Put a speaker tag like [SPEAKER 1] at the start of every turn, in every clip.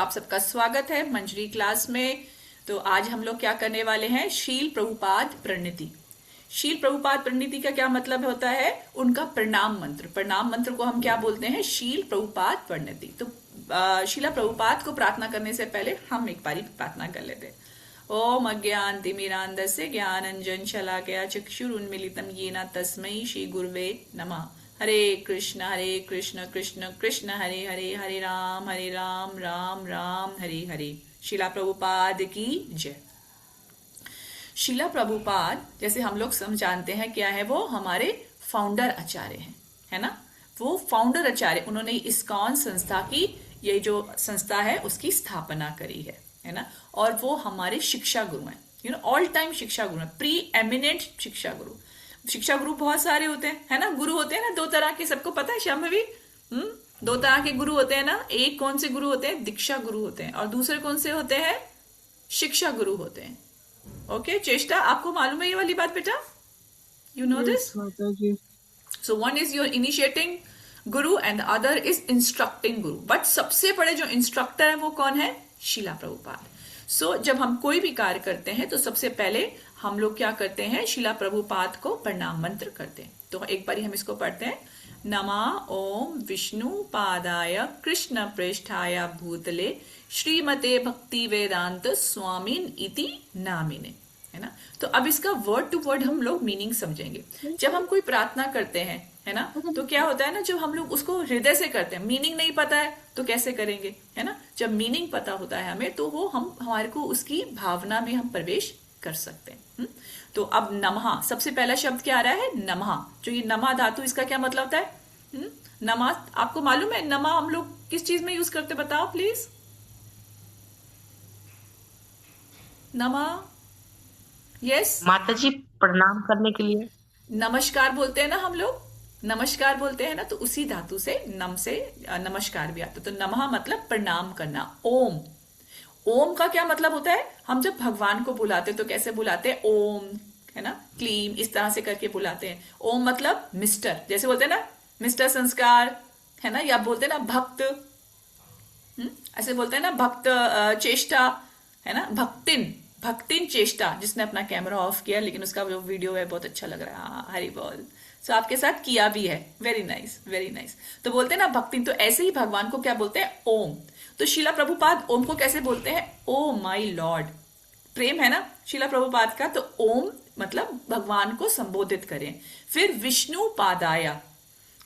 [SPEAKER 1] आप सबका स्वागत है मंजरी क्लास में। तो आज हम लोग क्या करने वाले हैं, शील प्रभुपाद प्रणिति। शील प्रभुपाद प्रणिति का क्या मतलब होता है, उनका प्रणाम मंत्र। प्रणाम मंत्र को हम क्या बोलते हैं, शील प्रभुपाद प्रणिति। तो शीला प्रभुपाद को प्रार्थना करने से पहले हम एक बारी प्रार्थना कर लेते हैं। ओम अज्ञानतिमिरान्धस्य ज्ञानञ्जन शलाकया चक्षुरुन्मीलितं येन तस्मै श्री गुरुवे नमः। हरे कृष्ण कृष्ण कृष्ण हरे हरे, हरे राम राम राम हरे हरे। शीला प्रभुपाद की जय। शीला प्रभुपाद जैसे हम लोग जानते हैं क्या है, वो हमारे फाउंडर आचार्य हैं, है ना। वो फाउंडर आचार्य, उन्होंने इस्कॉन संस्था की, ये जो संस्था है उसकी स्थापना करी है ना। और वो हमारे शिक्षा गुरु हैं, ऑल टाइम शिक्षा गुरु हैं, प्री एमिनेंट शिक्षा गुरु। शिक्षा गुरु बहुत सारे होते हैं, है ना। गुरु होते हैं ना दो तरह के, सबको पता है शाम्भवी। दो तरह के गुरु होते हैं ना। एक कौन से गुरु होते हैं, दीक्षा गुरु होते हैं, और दूसरे कौन से होते हैं, शिक्षा गुरु होते हैं। ओके चेष्टा, आपको मालूम है ये वाली बात बेटा, you know this. So one is your initiating Guru and other is instructing Guru. But सबसे बड़े जो इंस्ट्रक्टर है वो कौन है, शीला प्रभुपाद। सो जब हम कोई भी कार्य करते हैं तो सबसे पहले हम लोग क्या करते हैं, शीला प्रभुपाद को प्रणाम मंत्र करते हैं। तो एक बारी हम इसको पढ़ते हैं। नमः ओम विष्णु पादाय कृष्ण प्रेष्ठाय भूतले श्रीमते भक्ति वेदांत स्वामीन इति नामिने, है ना। तो अब इसका वर्ड टू वर्ड हम लोग मीनिंग समझेंगे। जब हम कोई प्रार्थना करते हैं, है ना, तो क्या होता है ना, जब हम लोग उसको हृदय से करते हैं, मीनिंग नहीं पता है तो कैसे करेंगे, है ना। जब मीनिंग पता होता है हमें, तो वो हमारे को उसकी भावना में हम प्रवेश कर सकते हैं। तो अब नमः, सबसे पहला शब्द क्या आ रहा है, नमः। जो ये नमः धातु, इसका क्या मतलब होता है, नमः। आपको मालूम है नमः हम लोग किस चीज में यूज करते, बताओ प्लीज। नमः, यस
[SPEAKER 2] माता जी, प्रणाम करने के लिए।
[SPEAKER 1] नमस्कार बोलते हैं ना हम लोग, नमस्कार बोलते हैं ना, तो उसी धातु से नम से नमस्कार भी आता है। तो नमः मतलब प्रणाम करना। ओम, ओम का क्या मतलब होता है, हम जब भगवान को बुलाते तो कैसे बुलाते हैं, ओम, है ना, क्लीम, इस तरह से करके बुलाते हैं। ओम मतलब मिस्टर, जैसे बोलते हैं ना मिस्टर संस्कार, है ना, या बोलते हैं ना भक्त, ऐसे बोलते हैं ना भक्त चेष्टा, है ना, भक्तिन, भक्तिन चेष्टा। जिसने अपना कैमरा ऑफ किया, लेकिन उसका जो वीडियो है बहुत अच्छा लग रहा है। हाँ, हरी बोल। सो आपके साथ किया भी है, वेरी नाइस वेरी नाइस। तो बोलते हैं ना भक्तिन, तो ऐसे ही भगवान को क्या बोलते हैं, ओम। तो शीला प्रभुपाद ओम को कैसे बोलते हैं, ओ माई लॉर्ड। प्रेम है ना शीला प्रभुपाद का, तो ओम मतलब भगवान को संबोधित करें। फिर विष्णु पादाया,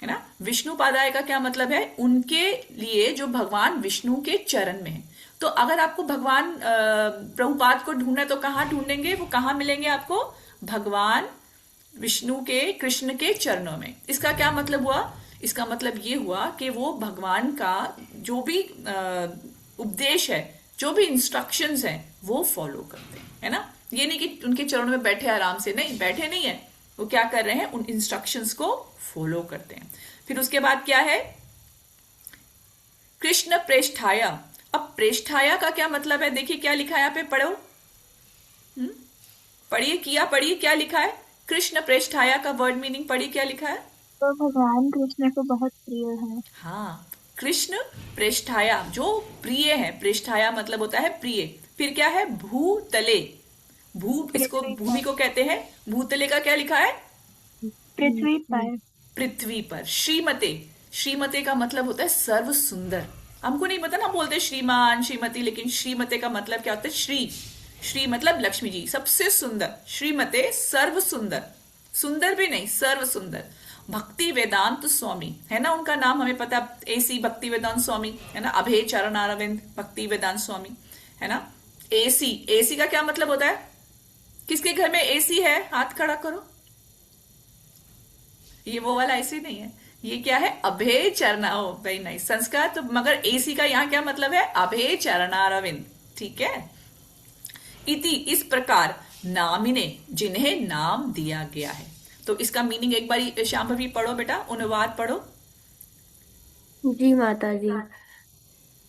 [SPEAKER 1] है ना। विष्णु पादाय का क्या मतलब है, उनके लिए जो भगवान विष्णु के चरण में है। तो अगर आपको भगवान प्रभुपाद को ढूंढना है तो कहाँ ढूंढेंगे, वो कहाँ मिलेंगे आपको, भगवान विष्णु के, कृष्ण के चरणों में। इसका क्या मतलब हुआ, इसका मतलब ये हुआ कि वो भगवान का जो भी उपदेश है, जो भी इंस्ट्रक्शंस हैं, वो फॉलो करते हैं, है ना। ये नहीं कि उनके चरणों में बैठे आराम से, नहीं बैठे नहीं है, वो क्या कर रहे हैं, उन इंस्ट्रक्शंस को फॉलो करते हैं। फिर उसके बाद क्या है, कृष्ण प्रेष्ठाया। अब प्रेष्ठाया का क्या मतलब है, देखिए क्या लिखा है यहाँ पे, पढ़ो, पढ़िए, किया पढ़िए, क्या लिखा है, कृष्ण प्रेष्ठाया का वर्ड मीनिंग पढ़िए, क्या लिखा है,
[SPEAKER 3] तो भगवान कृष्ण को बहुत प्रिय है।
[SPEAKER 1] हाँ, कृष्ण प्रेष्ठाया, जो प्रिय है, प्रेष्ठाया मतलब होता है प्रिय। फिर क्या है, भूतले, भू, इसको भूमि को कहते हैं, भूतले का क्या लिखा है,
[SPEAKER 3] पृथ्वी पर।
[SPEAKER 1] पृथ्वी पर। श्रीमते, श्रीमते का मतलब होता है सर्व सुंदर। हमको नहीं पता ना, बोलते श्रीमान श्रीमती, लेकिन श्रीमते का मतलब क्या होता है, श्री, श्री मतलब लक्ष्मी जी, सबसे सुंदर। श्रीमते सर्व सुंदर, सुंदर भी नहीं, सर्व सुंदर। भक्ति वेदांत स्वामी, है ना, उनका नाम हमें पता, एसी भक्ति वेदांत स्वामी, है ना, अभय चरण अरविंद भक्ति वेदांत स्वामी, है ना। एसी, एसी का क्या मतलब होता है, किसके घर में एसी है, हाथ खड़ा करो। ये वो वाला एसी नहीं है, ये क्या है, अभय चरणा, ओ वेरी नाइस संस्कार। तो मगर एसी का यहाँ क्या मतलब है, अभय चरणारविंद, ठीक है। इति, इस प्रकार, नामिने, जिन्हें नाम दिया गया है। तो इसका मीनिंग एक बार शांभवी पढ़ो बेटा, अनुवाद पढ़ो।
[SPEAKER 3] जी माता जी।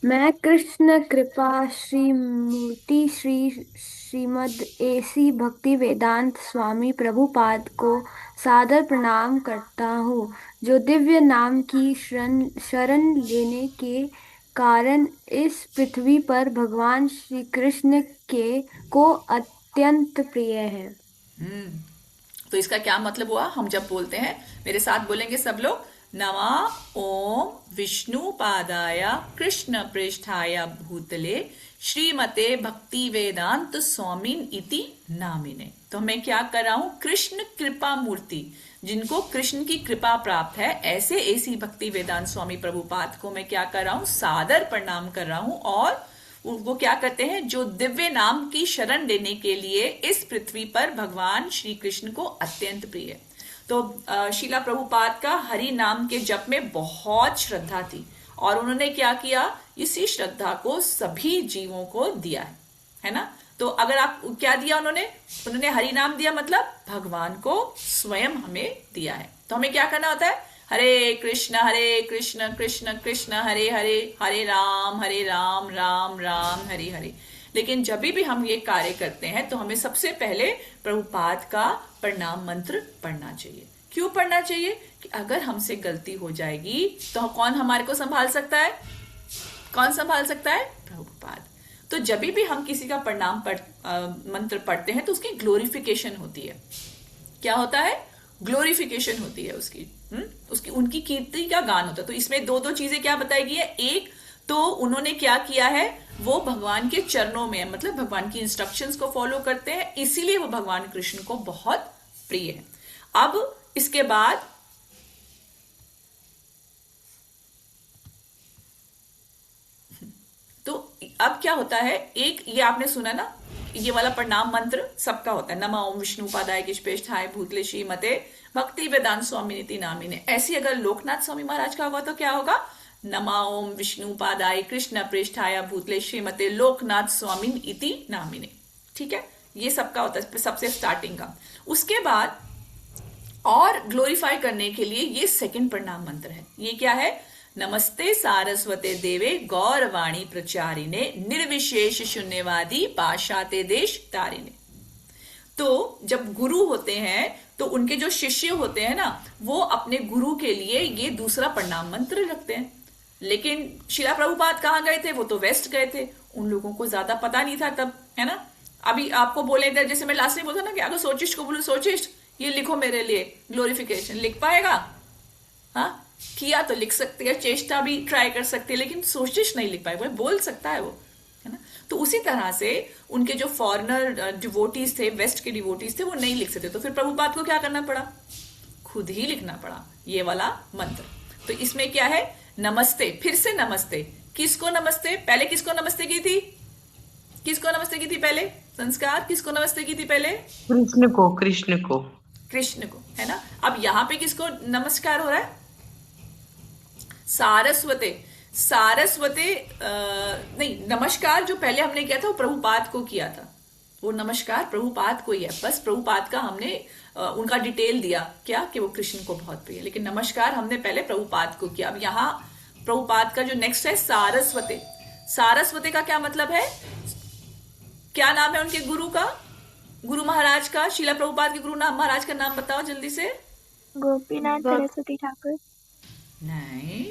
[SPEAKER 3] मैं कृष्ण कृपा श्री मूर्ति श्रीमद एसी भक्ति वेदांत स्वामी प्रभुपाद को सादर प्रणाम करता हूँ, जो दिव्य नाम की शरण लेने के कारण इस पृथ्वी पर भगवान श्री कृष्ण को अत्यंत प्रिय है।
[SPEAKER 1] तो इसका क्या मतलब हुआ? हम जब बोलते हैं, मेरे साथ बोलेंगे सब लोग, नमा ओम विष्णु पादाय कृष्ण पृष्ठाय भूतले श्रीमते भक्ति वेदांत स्वामिन इति नामिने। तो मैं क्या कर रहा हूं? कृष्ण कृपा मूर्ति, जिनको कृष्ण की कृपा प्राप्त है, ऐसे ऐसी भक्ति वेदांत स्वामी प्रभुपाद को मैं क्या कर रहा हूं? सादर प्रणाम कर रहा हूं। और वो क्या करते हैं? जो दिव्य नाम की शरण लेने के लिए इस पृथ्वी पर भगवान श्री कृष्ण को अत्यंत प्रिय है। तो शीला प्रभुपाद का हरि नाम के जप में बहुत श्रद्धा थी, और उन्होंने क्या किया? इसी श्रद्धा को सभी जीवों को दिया है ना? तो अगर आप क्या दिया उन्होंने हरि नाम दिया, मतलब भगवान को स्वयं हमें दिया है। तो हमें क्या करना होता है? हरे कृष्ण कृष्ण कृष्ण हरे हरे, हरे राम राम राम हरे हरे। लेकिन जब भी हम ये कार्य करते हैं तो हमें सबसे पहले प्रभुपाद का प्रणाम मंत्र पढ़ना चाहिए। क्यों पढ़ना चाहिए? कि अगर हमसे गलती हो जाएगी तो कौन हमारे को संभाल सकता है? कौन संभाल सकता है? प्रभुपाद। तो जब भी हम किसी का प्रणाम मंत्र पढ़ते हैं तो उसकी ग्लोरिफिकेशन होती है। क्या होता है? ग्लोरिफिकेशन होती है उसकी उनकी कीर्ति का गान होता है। तो इसमें दो चीजें क्या बताई गई है? एक तो उन्होंने क्या किया है, वो भगवान के चरणों में, मतलब भगवान की इंस्ट्रक्शंस को फॉलो करते हैं, इसीलिए वो भगवान कृष्ण को बहुत प्रिय है। अब इसके बाद तो अब क्या होता है? एक ये आपने सुना ना, ये वाला प्रणाम मंत्र सबका होता है, नमा ओम विष्णु पादाय कृष्णेष्ठाय भूतले श्रीमते भक्ति वेदांत स्वामी नीति नामिने। ऐसी अगर लोकनाथ स्वामी महाराज का होगा तो क्या होगा? नमा ओम विष्णु पादाय कृष्ण पृष्ठाय भूतले श्रीमते लोकनाथ स्वामी इति नामिने। ठीक है, ये सबका होता है, सबसे स्टार्टिंग का। उसके बाद और ग्लोरीफाई करने के लिए ये सेकंड प्रणाम मंत्र है। ये क्या है? नमस्ते सारस्वते देवे गौरवाणी प्रचारिणे निर्विशेष शून्यवादी पाशाते देश तारिणे। तो जब गुरु होते हैं तो उनके जो शिष्य होते हैं ना, वो अपने गुरु के लिए ये दूसरा प्रणाम मंत्र रखते हैं। लेकिन शिला प्रभुपाद कहाँ गए थे? वो तो वेस्ट गए थे, उन लोगों को ज्यादा पता नहीं था तब, है ना? अभी आपको बोले इधर, जैसे मैं लास्ट में बोला ना कि अगर सोचिष्ट को बोलूं, सोचिष्ट ये लिखो मेरे लिए ग्लोरिफिकेशन, लिख पाएगा? हाँ, किया तो लिख सकती है, चेष्टा भी ट्राई कर सकती है, लेकिन सोचिष्ट नहीं लिख पाएगा, बोल सकता है वो, है ना? तो उसी तरह से उनके जो फॉरेनर डिवोटीज थे, वेस्ट के डिवोटीज थे, वो नहीं लिख सकते, तो फिर प्रभुपाद को क्या करना पड़ा? खुद ही लिखना पड़ा ये वाला मंत्र। तो इसमें क्या है? नमस्ते, फिर से नमस्ते। किसको नमस्ते? पहले किसको नमस्ते की थी? किसको नमस्ते की थी पहले? संस्कार किसको नमस्ते की थी पहले?
[SPEAKER 2] कृष्ण को, कृष्ण को,
[SPEAKER 1] कृष्ण को, है ना? अब यहां पे किसको नमस्कार हो रहा है? सारस्वते। सारस्वते नहीं, नमस्कार जो पहले हमने किया था वो प्रभुपाद को किया था, वो नमस्कार प्रभुपाद को ही है। बस प्रभुपाद का हमने उनका डिटेल दिया क्या, कि वो कृष्ण को बहुत प्रिय है, लेकिन नमस्कार हमने पहले प्रभुपाद को किया। अब यहाँ प्रभुपाद का जो नेक्स्ट है सारस्वते। सारस्वते का क्या मतलब है? क्या नाम है उनके गुरु का? गुरु महाराज का, शीला प्रभुपाद के गुरु नाम महाराज का नाम बताओ जल्दी से।
[SPEAKER 4] गोपीनाथ सरस्वती ठाकुर।
[SPEAKER 1] नहीं,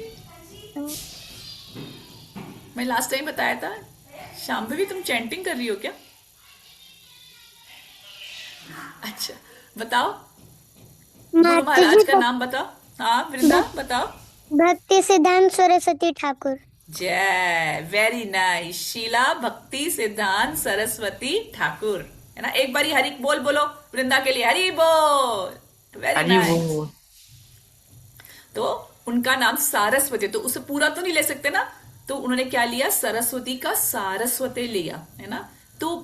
[SPEAKER 1] मैं लास्ट टाइम बताया था। शाम पे भी तुम चैंटिंग कर रही हो क्या? अच्छा बताओ, गुरु महाराज का नाम बताओ। हाँ वृंदा बताओ।
[SPEAKER 4] भक्ति सिद्धांत सरस्वती ठाकुर।
[SPEAKER 1] जय, वेरी नाइस। शीला भक्ति सिद्धांत सरस्वती ठाकुर, है ना? एक बारी हरि बोल बोलो वृंदा के लिए, हरि बोल। Very nice. तो उनका नाम सारस्वती, तो उसे पूरा तो नहीं ले सकते ना, तो उन्होंने क्या लिया? सरस्वती का सारस्वते लिया, है ना? तो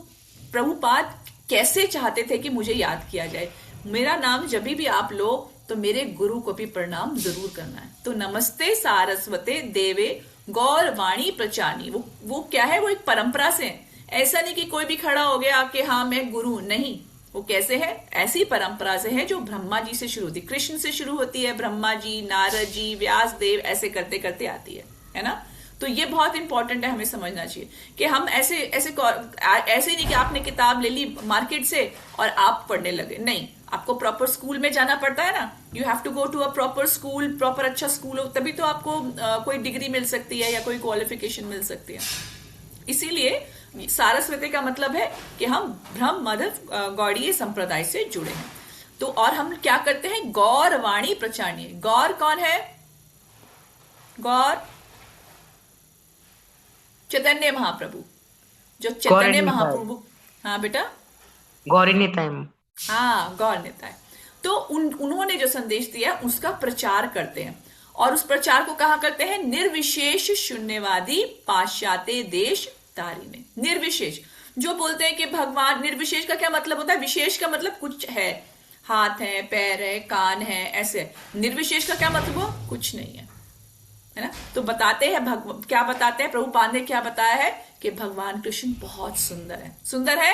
[SPEAKER 1] प्रभुपाद कैसे चाहते थे कि मुझे याद किया जाए, मेरा नाम जब भी आप लो तो मेरे गुरु को भी प्रणाम जरूर करना है। तो नमस्ते सारस्वते देवे गौरवाणी प्रचानी, वो क्या है? वो एक परंपरा से है। ऐसा नहीं कि कोई भी खड़ा हो गया कि हाँ मैं गुरु, नहीं। वो कैसे है? ऐसी परंपरा से है जो ब्रह्मा जी से शुरू होती, कृष्ण से शुरू होती है, ब्रह्मा जी, नारद जी, व्यास देव, ऐसे करते करते आती है ना? तो ये बहुत इंपॉर्टेंट है, हमें समझना चाहिए कि हम ऐसे नहीं कि आपने किताब ले ली मार्केट से और आप पढ़ने लगे, नहीं। आपको प्रॉपर स्कूल में जाना पड़ता है ना, you have to go to a proper school, proper अच्छा स्कूल हो तभी तो आपको कोई डिग्री मिल सकती है या कोई क्वालिफिकेशन मिल सकती है। इसीलिए सारस्वती का मतलब है कि हम ब्रह्म मध्य गौड़ीय संप्रदाय से जुड़े हैं। तो और हम क्या करते हैं, गौर वाणी प्रचारणी। गौर कौन है? गौर चैतन्य महाप्रभु, जो चैतन्य
[SPEAKER 2] गौरी
[SPEAKER 1] महाप्रभु। हाँ बेटा,
[SPEAKER 2] गौरी निताई।
[SPEAKER 1] हाँ गौर नेता है। तो उन्होंने जो संदेश दिया उसका प्रचार करते हैं, और उस प्रचार को कहा करते हैं निर्विशेष शून्यवादी पाश्चात्य देश तारिणे। निर्विशेष, जो बोलते हैं कि भगवान, निर्विशेष का क्या मतलब होता है? विशेष का मतलब कुछ है, हाथ है, पैर है, कान है, ऐसे। निर्विशेष का क्या मतलब हो? कुछ नहीं है ना। तो बताते हैं क्या बताते हैं, प्रभुपाद ने क्या बताया है कि भगवान कृष्ण बहुत सुंदर है। सुंदर है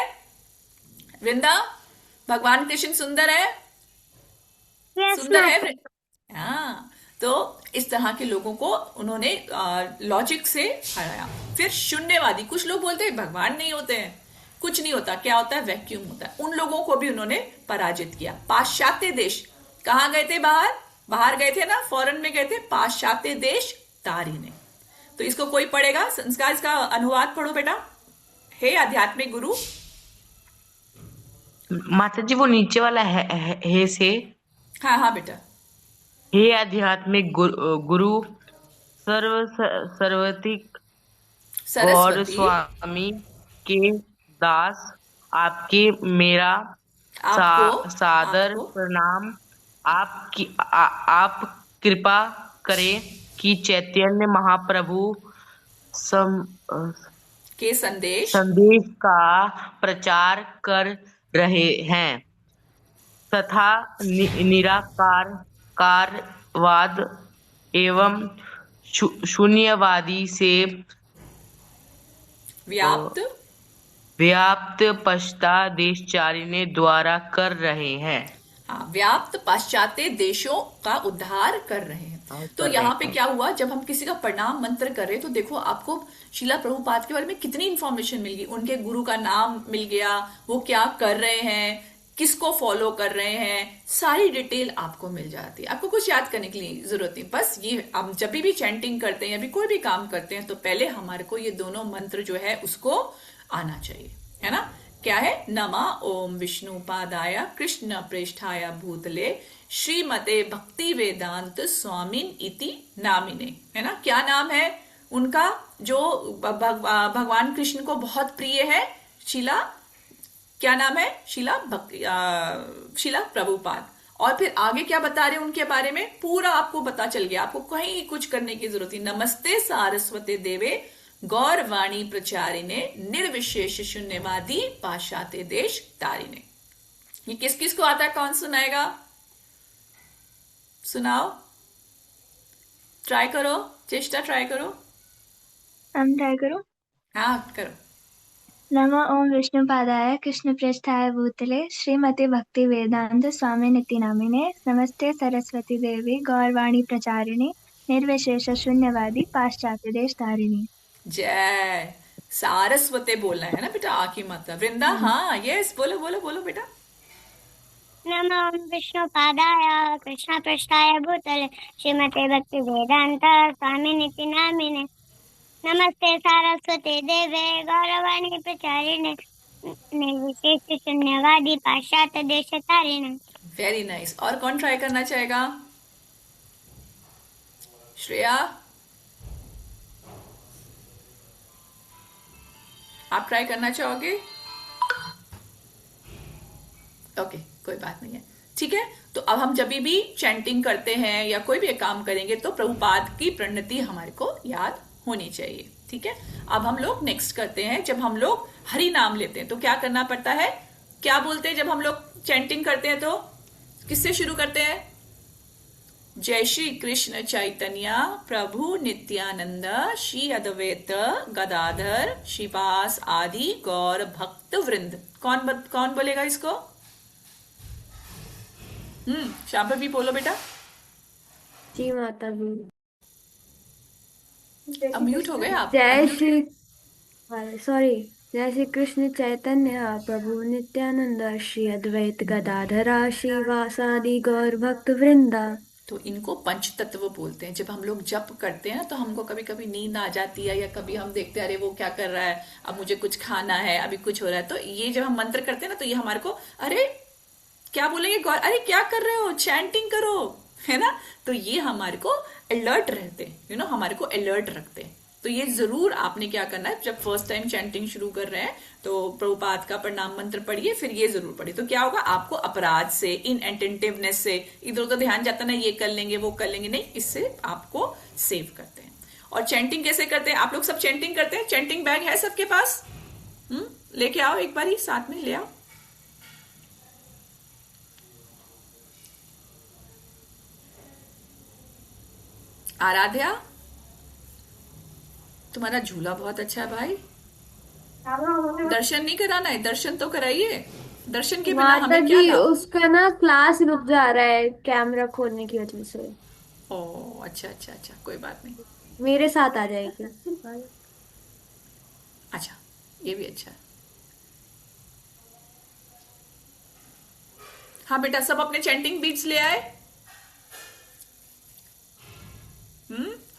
[SPEAKER 1] वृंदा? भगवान कृष्ण सुंदर है?
[SPEAKER 4] Yes,
[SPEAKER 1] सुंदर
[SPEAKER 4] ma'am.
[SPEAKER 1] है। हाँ, तो इस तरह के लोगों को उन्होंने लॉजिक से हराया। फिर शून्यवादी, कुछ लोग बोलते हैं भगवान नहीं होते हैं, कुछ नहीं होता, क्या होता है? वैक्यूम होता है। उन लोगों को भी उन्होंने पराजित किया। पाश्चात्य देश, कहाँ गए थे? बाहर गए थे ना, फॉरेन में गए थे। पाश्चात्य देश तारिणे। तो इसको कोई पढ़ेगा? संस्कार, इसका अनुवाद पढ़ो बेटा। हे आध्यात्मिक गुरु।
[SPEAKER 2] माता जी वो नीचे वाला है से।
[SPEAKER 1] हाँ हाँ बेटा।
[SPEAKER 2] हे आध्यात्मिक गुरु सर्वतिक और
[SPEAKER 1] सरस्वती
[SPEAKER 2] स्वामी के दास, आपके मेरा
[SPEAKER 1] आपको
[SPEAKER 2] सादर
[SPEAKER 1] आपको
[SPEAKER 2] प्रणाम। आप कृपा करें कि चैतन्य महाप्रभु सम,
[SPEAKER 1] के संदेश
[SPEAKER 2] संदेश का प्रचार कर रहे हैं तथा निराकारवाद एवं शून्यवादी से
[SPEAKER 1] व्याप्त
[SPEAKER 2] व्याप्त पश्चात देशचारिणी द्वारा कर रहे हैं।
[SPEAKER 1] हाँ, व्याप्त पाश्चात्य देशों का उद्धार कर रहे हैं। तो यहाँ पे क्या हुआ, जब हम किसी का प्रणाम मंत्र कर रहे हैं तो देखो आपको शीला प्रभुपाद के बारे में कितनी इंफॉर्मेशन मिल गई। उनके गुरु का नाम मिल गया, वो क्या कर रहे हैं, किसको फॉलो कर रहे हैं, सारी डिटेल आपको मिल जाती है। आपको कुछ याद करने के लिए जरूरत नहीं, बस ये हम जब भी चैंटिंग करते हैं या भी कोई भी काम करते हैं तो पहले हमारे को ये दोनों मंत्र जो है उसको आना चाहिए, है ना। क्या है? नमा ओम विष्णु पादाय कृष्ण प्रेष्ठाय भूतले श्रीमते भक्ति वेदांत स्वामिन इति नामिने, है ना। क्या नाम है उनका जो भगवान कृष्ण को बहुत प्रिय है? शीला, क्या नाम है? शीला प्रभुपाद। और फिर आगे क्या बता रहे हैं उनके बारे में, पूरा आपको पता चल गया, आपको कहीं कुछ करने की जरूरत नहीं। नमस्ते सारस्वते देवे गौरवाणी प्रचारिणे निर्विशेष शून्यवादी पाश्चात्य देश तारिणे। ये किस किस को आता है? कौन सुनाएगा? सुनाओ, ट्राई करो, चेष्टा ट्राई करो।
[SPEAKER 4] हम ट्राई करो।
[SPEAKER 1] हाँ करो।
[SPEAKER 4] नमो ओम विष्णुपादाय कृष्णप्रेष्ठाय भूतले श्रीमते भक्ति वेदांत स्वामी निति नामिने नमस्ते सरस्वती देवी गौरवाणी प्रचारिणे निर्विशेष शून्यवादी पाश्चात्य देश तारिणी।
[SPEAKER 1] जय। सारस्वते बोलना है ना बेटा, आ की मात्रा। वृंदा, हाँ यस, बोलो बोलो बोलो बेटा।
[SPEAKER 4] नमो ओम विष्णुपादाय कृष्णप्रेष्ठाय भूतले श्रीमते भक्ति वेदांत स्वामी निति नामिने नमस्ते सारस्वते देवे गौरवाणी प्रचारिणे निर्विशेष शून्यवादी पाश्चात्य देश तारिणे।
[SPEAKER 1] Very nice. और कौन ट्राई करना चाहेगा? श्रेया, आप ट्राई करना चाहोगे? ओके, कोई बात नहीं है, ठीक है। तो अब हम जब भी चैंटिंग करते हैं या कोई भी काम करेंगे तो प्रभुपाद की प्रणति हमारे को याद होनी चाहिए, ठीक है। अब हम लोग नेक्स्ट करते हैं, जब हम लोग हरि नाम लेते हैं तो क्या करना पड़ता है? क्या बोलते हैं जब हम लोग चैंटिंग करते हैं? तो किससे शुरू करते हैं? जय श्री कृष्ण चैतन्य प्रभु नित्यानंद श्री अद्वैत गदाधर श्रीवास आदि गौर भक्त वृंद। कौन बोलेगा इसको? शाम भी बोलो बेटा।
[SPEAKER 3] जी माता जी।
[SPEAKER 1] अब म्यूट हो गए आप।
[SPEAKER 3] जय श्री, सॉरी, जैसे कृष्ण चैतन्य प्रभु नित्यानंद श्री अद्वैत गदाधरा श्रीवासादि गौर भक्त वृंदा।
[SPEAKER 1] तो इनको पंच तत्व बोलते हैं। जब हम लोग जप करते हैं ना तो हमको कभी कभी नींद आ जाती है, या कभी हम देखते हैं अरे वो क्या कर रहा है, अब मुझे कुछ खाना है, अभी कुछ हो रहा है, तो ये जब हम मंत्र करते हैं ना तो ये हमारे को अरे क्या बोलेंगे गौर, अरे क्या कर रहे हो, चैंटिंग करो, है ना। तो ये हमारे को अलर्ट रहते हैं, हमारे को अलर्ट रखते हैं। तो ये जरूर आपने क्या करना है, जब फर्स्ट टाइम चैंटिंग शुरू कर रहे हैं तो प्रभुपाद का प्रणाम मंत्र पढ़िए, फिर ये जरूर पढ़िए। तो क्या होगा, आपको अपराध से, इनअटेंटिवनेस से, इधर उधर ध्यान जाता ना, ये कर लेंगे वो कर लेंगे, नहीं, इससे आपको सेव करते हैं। और चैंटिंग कैसे करते हैं, आप लोग सब चैंटिंग करते हैं, चैंटिंग बैग है सबके पास? लेके आओ, एक बार ही साथ में ले आओ। आराध्या, तुम्हारा झूला बहुत अच्छा है भाई, दर्शन नहीं कराना है? दर्शन तो कराइए, दर्शन के बिना
[SPEAKER 3] माता
[SPEAKER 1] हमें क्या
[SPEAKER 3] जी
[SPEAKER 1] लाभ।
[SPEAKER 3] उसका ना क्लास रुक जा रहा है कैमरा खोलने की वजह से।
[SPEAKER 1] ओ अच्छा अच्छा अच्छा, कोई बात नहीं।
[SPEAKER 3] मेरे साथ आ जाएगी।
[SPEAKER 1] अच्छा, ये भी अच्छा है। हाँ बेटा, सब अपने चैंटिंग बीट्स ले आए।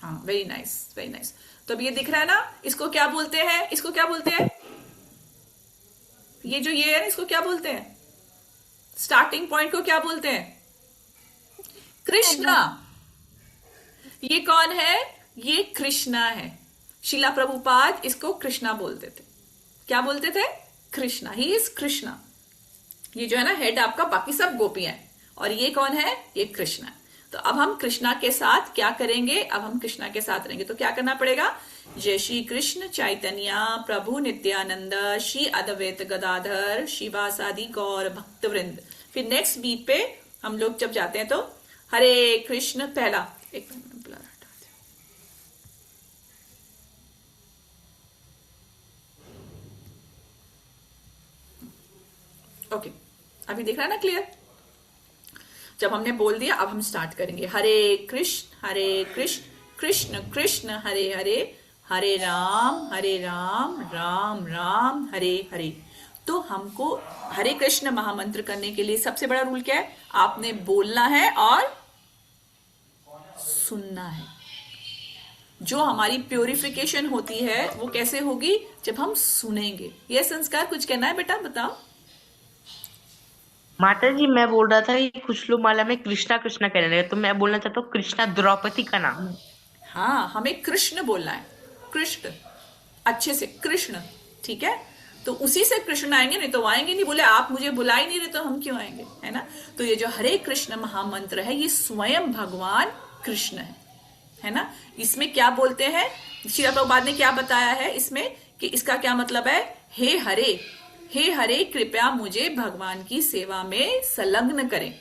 [SPEAKER 1] हाँ, वेरी नाइस वेरी नाइस। तो अब ये दिख रहा है ना, इसको क्या बोलते हैं, इसको क्या बोलते हैं, ये जो ये है ना, इसको क्या बोलते हैं, स्टार्टिंग पॉइंट को क्या बोलते हैं, कृष्णा। ये कौन है, ये कृष्णा है। शिला प्रभुपाद इसको कृष्णा बोलते थे। क्या बोलते थे, कृष्णा, ही इज कृष्णा। ये जो है ना हेड आपका, बाकी सब गोपियां हैं, और ये कौन है, ये कृष्णा। तो अब हम कृष्णा के साथ क्या करेंगे, अब हम कृष्णा के साथ रहेंगे। तो क्या करना पड़ेगा, जय श्री कृष्ण चैतन्य प्रभु नित्यानंद श्री अद्वैत गदाधर शिवासादि गौर भक्तवृंद। फिर नेक्स्ट बीट पे हम लोग जब जाते हैं तो हरे कृष्ण, पहला एक मिनट ब्लर हटा दे। ओके, अभी दिख रहा है ना क्लियर। जब हमने बोल दिया अब हम स्टार्ट करेंगे, हरे कृष्ण कृष्ण कृष्ण हरे हरे, हरे राम राम राम हरे हरे। तो हमको हरे कृष्ण महामंत्र करने के लिए सबसे बड़ा रूल क्या है, आपने बोलना है और सुनना है। जो हमारी प्योरिफिकेशन होती है वो कैसे होगी, जब हम सुनेंगे। यह संस्कार कुछ कहना है बेटा, बताओ।
[SPEAKER 2] माता जी मैं बोल रहा था कि कुछ लोग माला में कृष्णा कृष्णा कहने लगे, तो मैं बोलना चाहता हूँ कृष्णा द्रौपदी का नाम है।
[SPEAKER 1] हाँ, हमें कृष्ण बोलना है, कृष्ण, अच्छे से कृष्ण, ठीक है। तो उसी से कृष्ण आएंगे, नहीं तो आएंगे नहीं। बोले आप मुझे बुला ही नहीं रहे तो हम क्यों आएंगे, है ना। तो ये जो हरे कृष्ण महामंत्र है ये स्वयं भगवान कृष्ण है ना। इसमें क्या बोलते हैं, श्रील प्रभुपाद ने क्या बताया है इसमें, कि इसका क्या मतलब है, हे हरे कृपया मुझे भगवान की सेवा में संलग्न करें।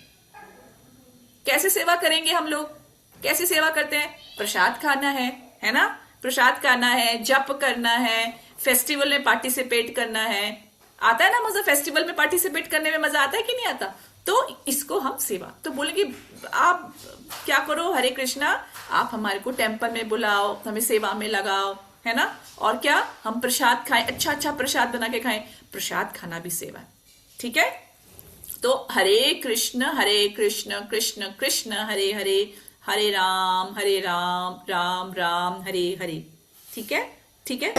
[SPEAKER 1] कैसे सेवा करेंगे हम लोग, कैसे सेवा करते हैं, प्रसाद खाना है ना, प्रसाद खाना है, जप करना है, फेस्टिवल में पार्टिसिपेट करना है। आता है ना मजा, फेस्टिवल में पार्टिसिपेट करने में मजा आता है कि नहीं आता। तो इसको हम सेवा, तो बोलेंगे आप क्या करो, हरे कृष्णा आप हमारे को टेम्पल में बुलाओ, हमें सेवा में लगाओ, है ना। और क्या, हम प्रसाद खाएं, अच्छा अच्छा प्रसाद बना के खाएं, प्रसाद खाना भी सेवा है, ठीक है। तो हरे कृष्ण कृष्ण कृष्ण हरे हरे, हरे राम राम राम हरे हरे, ठीक है ठीक है।